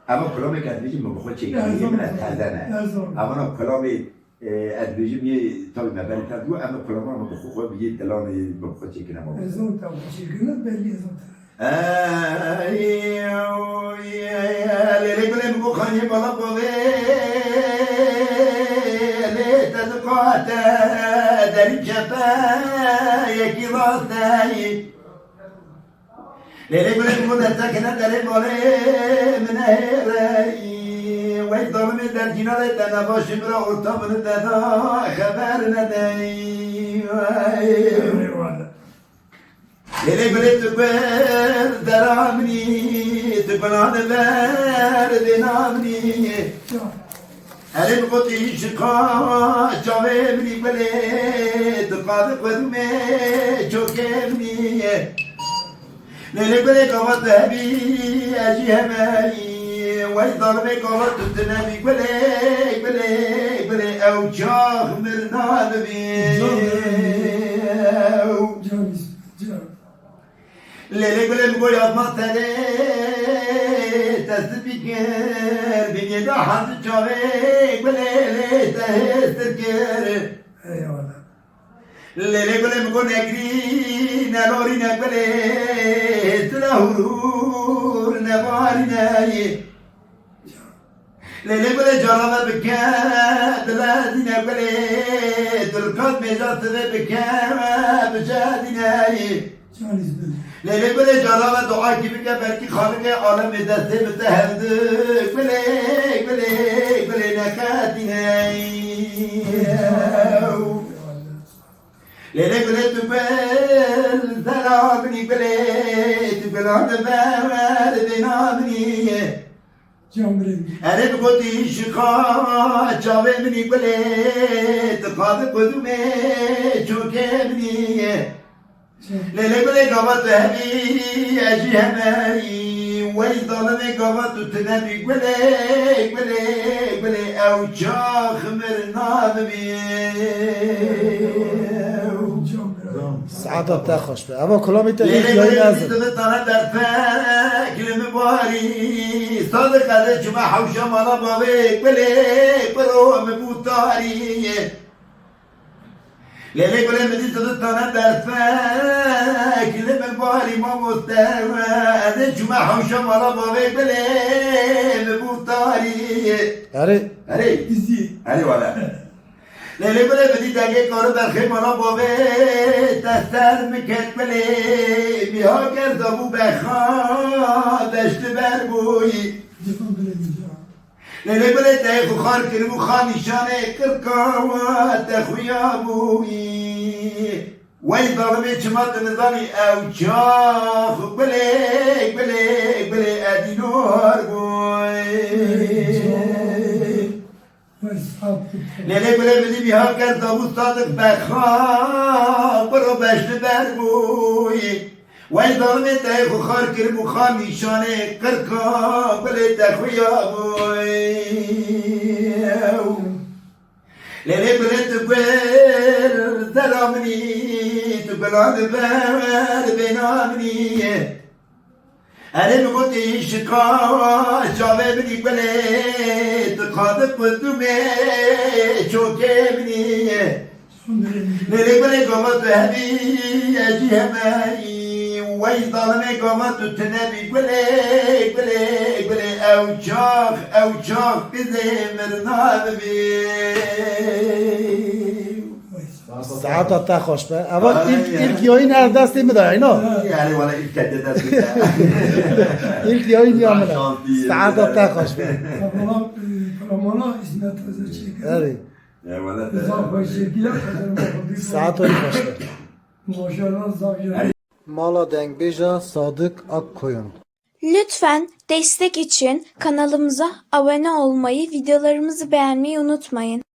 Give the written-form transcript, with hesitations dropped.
اما کلامی که ادویجی ما بخود چه کنیم من از تزنه اما نه کلامی ادویجی میه تا مبنی تدو اما کلامی ما بخود خود بگید دلانی بخود چه کنم ازون تا چه کنم بلی ازون لیلی گلیم بخانی بالا بوه لی تدقات دری کفه یکی راسته لیلی گلیم بوده تکنه داری باله منه هیلی وی ظالمی در جنال تنباشی برا ارتابن دادا خبر ندهی لیلی گلی تو بر درامنی تو بنان بر دینامنی هلی بقوتی شقا چاوه منی بلی تو قاد قدومه چوکه منی لیلی گلی قوات هبی اجی همایی وی ظالمه قوات تنبی بلی او چاخ مرنا ببی لیلی گلی بگوی آدمان تره تست بیکر بینی دا حد چاوه گلی تهستر کر لیلی گلی بگو نگری نلوری نگلی هستلا هرور نباری نایی لیلی گلی جالبه بکر دلازی نگلی دلکات میجاست بکر بجادی نایی لیلی گلی جالبه دعا کی بکر برکی خالق عالم دسته بتهندک گلی نکاتی نایی لیلی گلی تو بل سلامنی تو بلان بر دینامنی اره بگوتی شقا چاوه منی تو قاد قدومه چوکه منی لیلی گلی قوات همی اجی همایی وی ظالمه قوات تنبی گلی او چاخ مرنا ببی سعادت خوش به اما کلامی تا لیلی این جایی گلی نزد بیتو تانه در فکر مباری صادق قده چما حوشا مالا باوی برو مبوتاری لیلی گلی بیتو تانه در فکر مباری ما مستوى چما حوشا مالا باوی مبوتاری اره اری والا لیلی گلی بدی دگه کارو در خیمانا باوه دستر میکرد بلی بیها کرد ابو بخواه دشت بر بوی لیلی گلی تایخو خار کرمو خواه نشانه کرکاوات تخویا بوی وی ظالمه چمات نظامی او چاخ بلی ادینور بوی لیلی گلی بدی بیها کرد ابو صادق بخواه برو بشت بر بوی وی ظالمه تایخو خار کرمو خواه نشانه کرکا بلی تخویا بوی لیلی گلی تو بر سلامنی تو بلان بر بینامنی اره بگوتی شقا چاوه بنی گلی تو قاد قدومه چوکه بنی لیلی گلی قوات همی اجی همایی وی ظالمه قوات تنبی گلی او چاخ بزه مرنا ببی سعادت خوش به اما ilk yayın her ders değil mi daha ino? Yani valla ilk kette ders bitti. İlk yayın yamına. Saadet خوش به. Kalamana hizmet özel çeker. اره Ya valla. Zafer şekilde kadar ساعت خوش به. Maşallah zafer. Mala Dengbej'a Sadık Akkoyun. Lütfen destek için kanalımıza abone olmayı, videolarımızı beğenmeyi unutmayın.